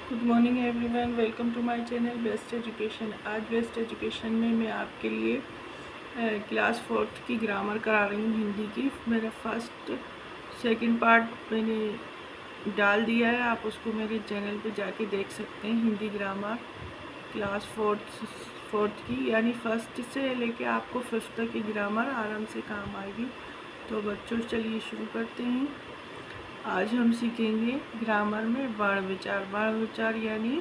Good morning everyone, welcome to my channel best education. आज best education में मैं आपके लिए क्लास 4th की ग्रामर करा रही हूँ हिंदी की। मेरा फर्स्ट सेकंड पार्ट मैंने डाल दिया है, आप उसको मेरे चैनल पे जाके देख सकते हैं। हिंदी ग्रामर क्लास 4th की, यानी फर्स्ट से लेके आपको 5th तक की ग्रामर आराम से काम आएगी। तो बच्चों चलिए शुरू करते हैं। आज हम सीखेंगे ग्रामर में वर्ण विचार। वर्ण विचार यानी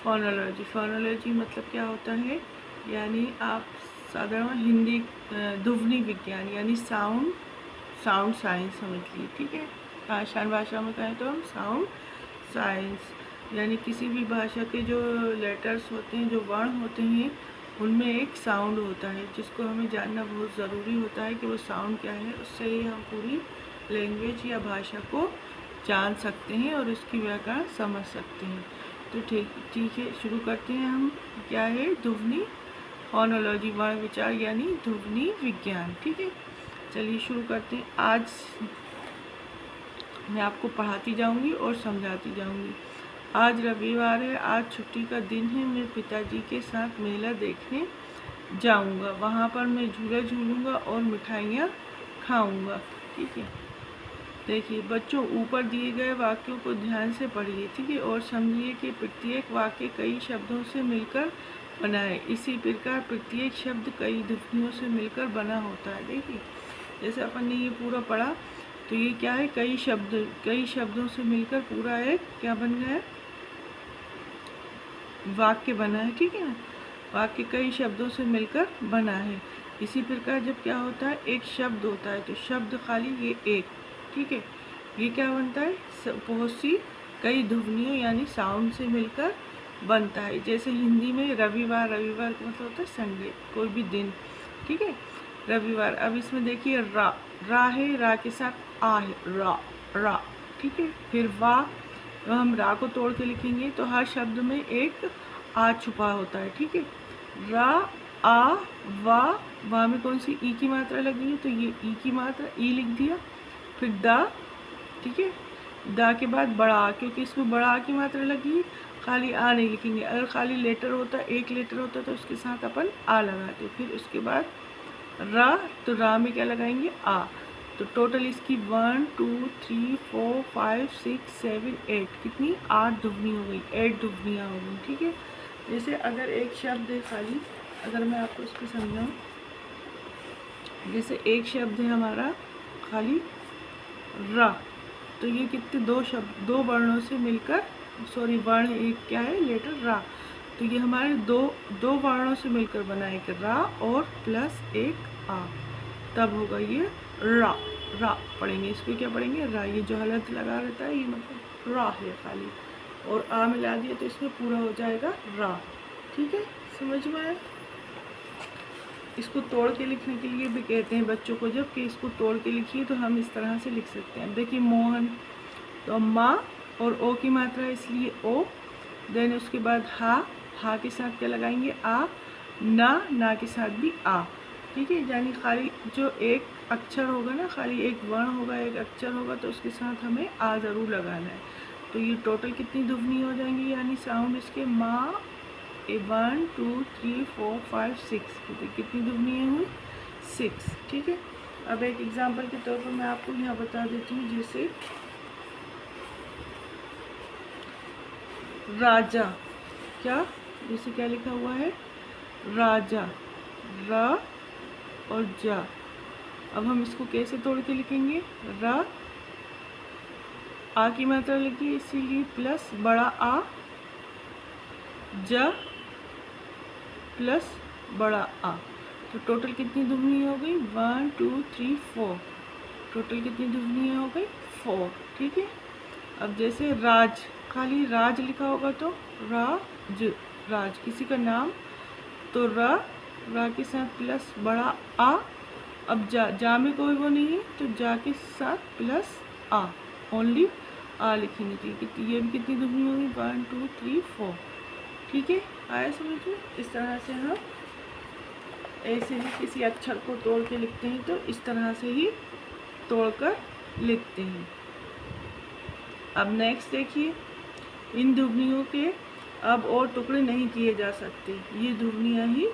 फोनोलॉजी। फोनोलॉजी मतलब क्या होता है, यानी आप साधारण हिंदी ध्वनि विज्ञान यानी साउंड साइंस समझ लीजिए, ठीक है। आसान भाषा में कहें तो हम साउंड साइंस, यानी किसी भी भाषा के जो लेटर्स होते हैं, जो वर्ण होते हैं, उनमें एक साउंड होता है जिसको हमें जानना बहुत ज़रूरी होता है कि वो साउंड क्या है। उससे ही हम पूरी लैंग्वेज या भाषा को जान सकते हैं और उसकी व्याकरण समझ सकते हैं। तो ठीक है, शुरू करते हैं हम। क्या है? ध्वनि फोनोलॉजी, वर्ण विचार यानी ध्वनि विज्ञान, ठीक है। चलिए शुरू करते हैं। आज मैं आपको पढ़ाती जाऊंगी और समझाती जाऊंगी। आज रविवार है, आज छुट्टी का दिन है। मैं पिताजी के साथ मेला देखने जाऊंगा। वहाँ पर मैं झूला झूलूंगा और मिठाइयाँ खाऊंगा, ठीक है। देखिए बच्चों, ऊपर दिए गए वाक्यों को ध्यान से पढ़िए, ठीक है, और समझिए कि प्रत्येक वाक्य कई शब्दों से मिलकर बना है। इसी प्रकार प्रत्येक शब्द कई ध्वनियों से मिलकर बना होता है। देखिए जैसे अपन ने ये पूरा पढ़ा, तो ये क्या है? कई शब्दों से मिलकर पूरा एक क्या बन गया? वाक्य बना है, ठीक है ना। वाक्य कई शब्दों से मिलकर बना है। इसी प्रकार जब क्या होता है, एक शब्द होता है तो शब्द खाली ये एक, ठीक है, ये क्या बनता है? बहुत सी कई ध्वनियों यानी साउंड से मिलकर बनता है। जैसे हिंदी में रविवार, रविवार का मतलब होता है संडे, कोई भी दिन, ठीक है, रविवार। अब इसमें देखिए रा है, रा के साथ आ है, रा, ठीक है। फिर वाह, तो हम रा को तोड़ के लिखेंगे तो हर शब्द में एक आ छुपा होता है, ठीक है। रा, आ, वा में कौन सी ई की मात्रा लगेगी? तो ये ई की मात्रा, ई लिख दिया। फिर दा, ठीक है, दा के बाद बड़ा आ, क्योंकि इसमें बड़ा आ की मात्रा लगी, खाली आ नहीं लिखेंगे। अगर खाली लेटर होता, एक लेटर होता तो उसके साथ अपन आ लगाते। फिर उसके बाद रा, तो रा में क्या लगाएंगे? आ। तो टोटल इसकी 1 2 3 4 5 6 7 8, कितनी? 8 ध्वनि हो गई, 8 ध्वनियाँ हो गई, ठीक है। जैसे अगर एक शब्द है खाली, अगर मैं आपको इसको समझाऊँ, जैसे एक शब्द है हमारा खाली रा, तो ये कितने? दो वर्णों से मिलकर, सॉरी वर्ण एक क्या है? लेटर रा। तो ये हमारे दो वर्णों से मिलकर बना है, एक रा और प्लस एक आ, तब होगा ये रा पढ़ेंगे। इसको क्या पढ़ेंगे? रा। ये जो हलंत लगा रहता है ये मतलब रा है खाली, और आ मिला दिया तो इसमें पूरा हो जाएगा रा, ठीक है। समझ में आया? इसको तोड़ के लिखने के लिए भी कहते हैं बच्चों को, जब कि इसको तोड़ के लिखिए तो हम इस तरह से लिख सकते हैं। देखिए मोहन, तो माँ और ओ की मात्रा है इसलिए ओ। देन उसके बाद हा के साथ क्या लगाएंगे? आ। ना के साथ भी आ, ठीक है। यानी खाली जो एक अक्षर होगा ना, खाली एक वर्ण होगा, एक अक्षर होगा, तो उसके साथ हमें आ ज़रूर लगाना है। तो ये टोटल कितनी ध्वनि हो जाएंगी, यानी साउंड इसके? माँ, 1 2 3 4 5 6, कितनी ध्वनि हुई? 6, ठीक है। अब एक एग्जाम्पल के तौर पर मैं आपको यहाँ बता देती हूँ। जैसे राजा, क्या? जैसे क्या लिखा हुआ है? राजा, रा और जा। अब हम इसको कैसे तोड़ के लिखेंगे? रा, आ की मात्रा लिखी इसीलिए प्लस बड़ा आ, जा प्लस बड़ा आ, तो टोटल कितनी ध्वनि हो गई? 1 2 3 4, टोटल कितनी ध्वनि हो गई? 4, ठीक है। अब जैसे राज, खाली राज लिखा होगा तो राज, किसी का नाम, तो रा के साथ प्लस बड़ा आ। अब जा में कोई वो नहीं है तो जा के साथ प्लस आ, ओनली आ लिखेंगे, ठीक है। ये भी कितनी ध्वनि होगी? 1 2 3 4, ठीक है। आया समझ में? इस तरह से हम ऐसे ही किसी अक्षर को तोड़ के लिखते हैं, तो इस तरह से ही तोड़ कर लिखते हैं। अब नेक्स्ट देखिए, इन ध्वनियों के अब और टुकड़े नहीं किए जा सकते, ये ध्वनियाँ ही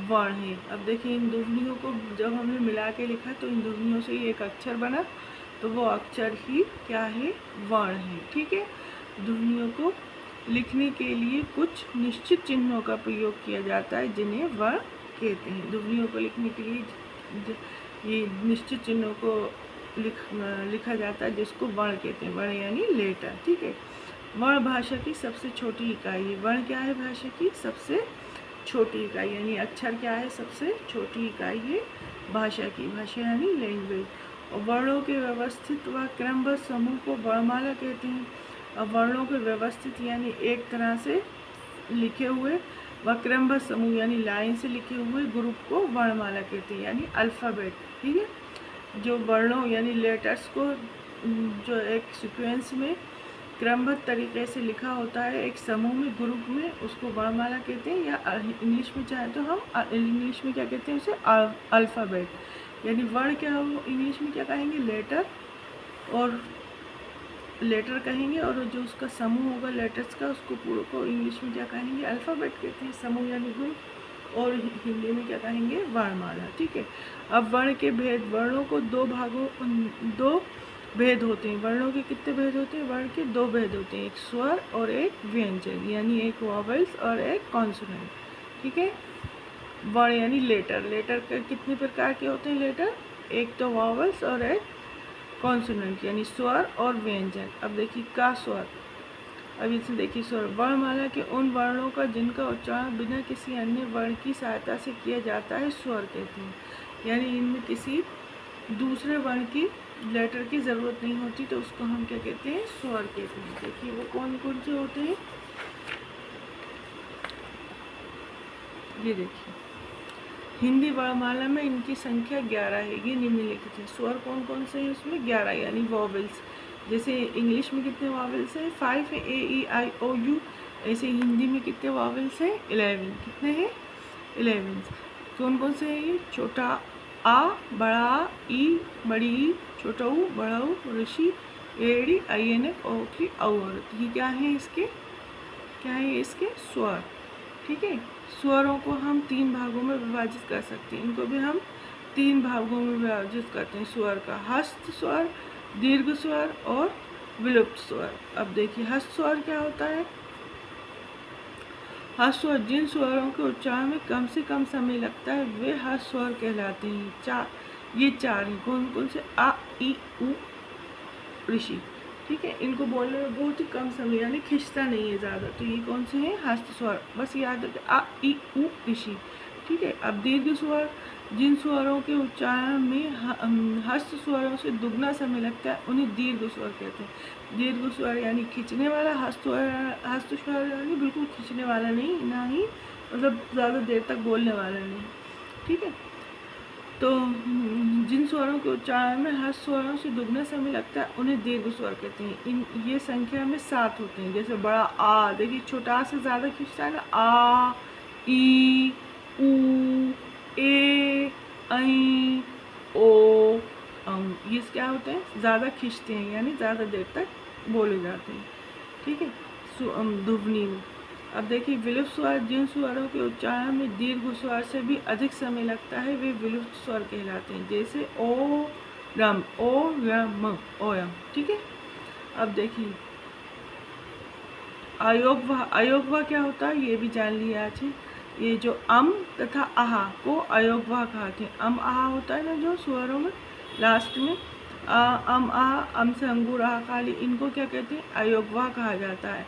वर्ण है। अब देखिए इन ध्वनियों को जब हमने मिला के लिखा तो इन ध्वनियों से ही एक अक्षर बना, तो वो अक्षर ही क्या है, वर्ण है। ठीक है, ध्वनियों को लिखने के लिए कुछ निश्चित चिन्हों का प्रयोग किया जाता है जिन्हें वर्ण कहते हैं। ध्वनियों को लिखने के लिए ये निश्चित चिन्हों को लिखा जाता है जिसको वर्ण कहते हैं, वर्ण यानी लेटर। ठीक है, वर्ण भाषा की सबसे छोटी इकाई है। वर्ण क्या है, भाषा की सबसे छोटी इकाई, यानी अक्षर क्या है, सबसे छोटी इकाई है भाषा की। भाषा यानी लैंग्वेज। और वर्णों के व्यवस्थित व क्रमबद्ध समूह को वर्णमाला कहते हैं। अब वर्णों के व्यवस्थित यानी एक तरह से लिखे हुए व क्रमबद्ध समूह यानी लाइन से लिखे हुए ग्रुप को वर्णमाला कहते हैं, यानी अल्फ़ाबेट। ठीक है, जो वर्णों यानी लेटर्स को जो एक सीक्वेंस में क्रमबद्ध तरीके से लिखा होता है एक समूह में, ग्रुप में, उसको वर्णमाला कहते हैं। या इंग्लिश में चाहे तो हम इंग्लिश में क्या कहते हैं, उसे अल्फ़ाबेट। यानी वर्ण क्या हो, इंग्लिश में क्या कहेंगे, लेटर, और लेटर कहेंगे, और जो उसका समूह होगा लेटर्स का उसको पूरे को इंग्लिश में क्या कहेंगे, अल्फ़ाबेट कहते हैं, समूह यानी ग्रुप, और हिंदी में क्या कहेंगे, वर्णमाला। ठीक है, अब वर्ण के भेद। वर्णों को दो भेद होते हैं। वर्णों के कितने भेद होते हैं, वर्ण के दो भेद होते हैं, एक स्वर और एक व्यंजन, यानी एक वॉवेल्स और एक कॉन्सोनेंट। ठीक है, वर्ण यानी लेटर। लेटर के कितने प्रकार के होते हैं लेटर, एक तो वॉवेल्स और एक कॉन्सोनेंट यानी स्वर और व्यंजन। अब देखिए का स्वर, अब इसमें देखिए स्वर वर्णमाला के उन वर्णों का जिनका उच्चारण बिना किसी अन्य वर्ण की सहायता से किया जाता है स्वर कहते हैं। यानी इनमें किसी दूसरे वर्ण की लेटर की ज़रूरत नहीं होती, तो उसको हम क्या कहते हैं, स्वर कहते हैं। देखिए वो कौन कौन से होते हैं, ये देखिए हिंदी वर्णमाला में इनकी संख्या 11 है, ये निम्नलिखित है। स्वर कौन कौन से हैं उसमें, 11 यानी वॉवेल्स। जैसे इंग्लिश में कितने वॉवेल्स हैं, 5 है, ए ई आई ओ यू। ऐसे हिंदी में कितने वॉवेल्स हैं, 11। कितने हैं, 11। कौन कौन से हैं ये, छोटा आ, बड़ा आ, ई, बड़ी ई, छोटा ऊ, बड़ा ऊ, ऋषि, एड़ी, आयनक, औखी, औरत। ये क्या है, इसके क्या है, इसके स्वर। ठीक है, स्वरों को हम 3 भागों में विभाजित कर सकते हैं। इनको भी हम 3 भागों में विभाजित करते हैं स्वर का, हस्त स्वर, दीर्घ स्वर और विलुप्त स्वर। अब देखिए हस्त स्वर क्या होता है, हस्त स्वर जिन स्वरों के उच्चारण में कम से कम समय लगता है वे हस्त स्वर कहलाते हैं। ये 4 हैं, कौन कौन से, आ, ई, उ, ऋषि। ठीक है, इनको बोलने में बहुत ही कम समय यानी खिंचता नहीं है ज़्यादा, तो ये कौन से हैं, हस्त स्वर। बस याद रखें, आ, ई, उ, ऋषि। ठीक है, अब दीर्घ स्वर जिन स्वरों के उच्चारण में हस्त स्वरों से दुगना समय लगता है उन्हें दीर्घ स्वर कहते हैं। दीर्घ स्वर यानी खींचने वाला, हस्त स्वर यानी बिल्कुल खींचने वाला नहीं, ना ही मतलब ज़्यादा देर तक बोलने वाला नहीं। ठीक है, तो जिन स्वरों के उच्चारण में हस्त स्वरों से दुगना समय लगता है उन्हें दीर्घ स्वर कहते हैं। ये संख्या में 7 होते हैं। जैसे बड़ा आ, देखिए छोटा आ से ज़्यादा खींचता है ना, आ, ई, ऊ, ए, ऐ, ओ, ये क्या होते हैं, ज़्यादा खींचते हैं यानी ज़्यादा देर तक बोले जाते हैं। ठीक है, ध्वनि में। अब देखिए विलुप्त स्वर जिन स्वरों के उच्चारण में दीर्घ स्वर से भी अधिक समय लगता है वे विलुप्त स्वर कहलाते हैं। जैसे ओ रम, ओ रम, ओयम। ठीक है, अब देखिए अयोगवाह। अयोगवाह क्या होता है ये भी जान लिया आज। ये जो अम तथा आहा को अयोगवाह कहते हैं। अम आहा होता है ना जो स्वरों में लास्ट में अम आहा, अम से अंगूर, आहा काली, इनको क्या कहते हैं, अयोगवाह कहा जाता है।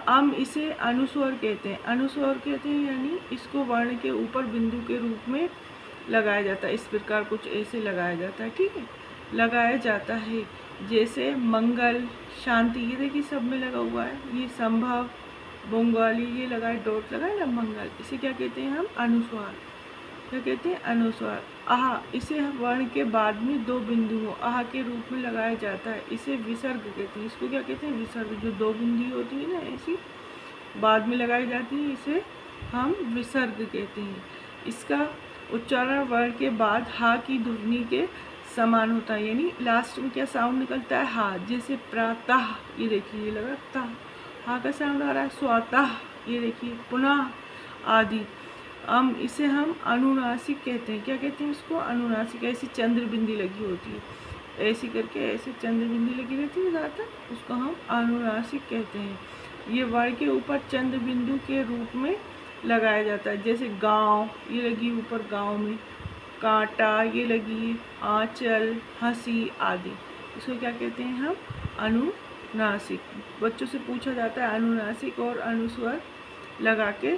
अम इसे अनुस्वर कहते हैं। अनुस्वर कहते हैं यानी इसको वर्ण के ऊपर बिंदु के रूप में लगाया जाता है। इस प्रकार कुछ ऐसे लगाया जाता है। ठीक है, लगाया जाता है जैसे मंगल, शांति, ये देखिए सब में लगा हुआ है। ये संभव, बंगाली, ये लगाए डॉट लगाए ना, मंगल, इसे क्या कहते हैं हम, अनुस्वार। क्या कहते हैं, अनुस्वार। आहा इसे वर्ण के बाद में 2 बिंदुओं आहा के रूप में लगाया जाता है, इसे विसर्ग कहते हैं। इसको क्या कहते हैं, विसर्ग। जो 2 बिंदु होती है ना ऐसी बाद में लगाई जाती है, इसे हम विसर्ग कहते हैं। इसका उच्चारण वर्ण के बाद हा की ध्वनि के समान होता है, यानी लास्ट में क्या साउंड निकलता है, हा। जैसे प्रातः, ये देखिए ये लगा ता, हा का साउंड आ रहा है, स्वतः, ये देखिए, पुनः, आदि। इसे हम अनुनासिक कहते हैं। क्या कहते हैं इसको? अनुनासिक। ऐसी चंद्र बिंदी लगी होती है, ऐसी करके ऐसे चंद्र बिंदी लगी रहती है ज़्यादातर, उसको हम अनुनासिक कहते हैं। ये वर्ण के ऊपर चंद्र बिंदु के रूप में लगाया जाता है। जैसे गांव, ये लगी ऊपर गांव में, कांटा, ये लगी आंचल, हंसी आदि। इसको क्या कहते हैं हम? अनुनासिक। बच्चों से पूछा जाता है अनुनासिक और अनुस्वर लगा के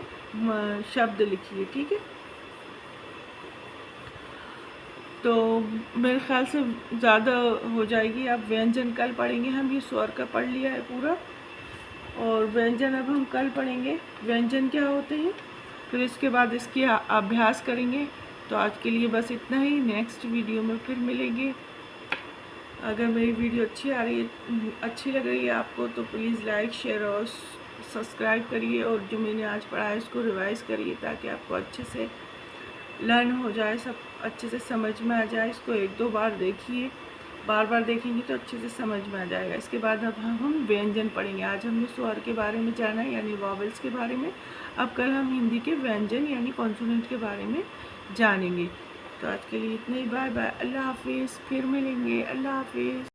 शब्द लिखिए, ठीक है। तो मेरे ख्याल से ज़्यादा हो जाएगी। अब व्यंजन कल पढ़ेंगे हम। ये स्वर का पढ़ लिया है पूरा, और व्यंजन अब हम कल पढ़ेंगे। व्यंजन क्या होते हैं, फिर इसके बाद इसकी अभ्यास करेंगे। तो आज के लिए बस इतना ही। नेक्स्ट वीडियो में फिर मिलेंगे। अगर मेरी वीडियो अच्छी लग रही है आपको, तो प्लीज़ लाइक, शेयर और सब्सक्राइब करिए, और जो मैंने आज पढ़ा है उसको रिवाइज़ करिए, ताकि आपको अच्छे से लर्न हो जाए, सब अच्छे से समझ में आ जाए। इसको 1-2 बार देखिए, बार बार देखेंगे तो अच्छे से समझ में आ जाएगा। इसके बाद अब हम व्यंजन पढ़ेंगे। आज हमने स्वर के बारे में जाना, यानी वॉवेल्स के बारे में। अब कल हम हिंदी के व्यंजन यानी कॉन्सोनेंट के बारे में जानेंगे। तो आज के लिए इतना ही। बाय बाय, अल्लाह हाफिज़। फिर मिलेंगे। अल्लाह हाफिज़।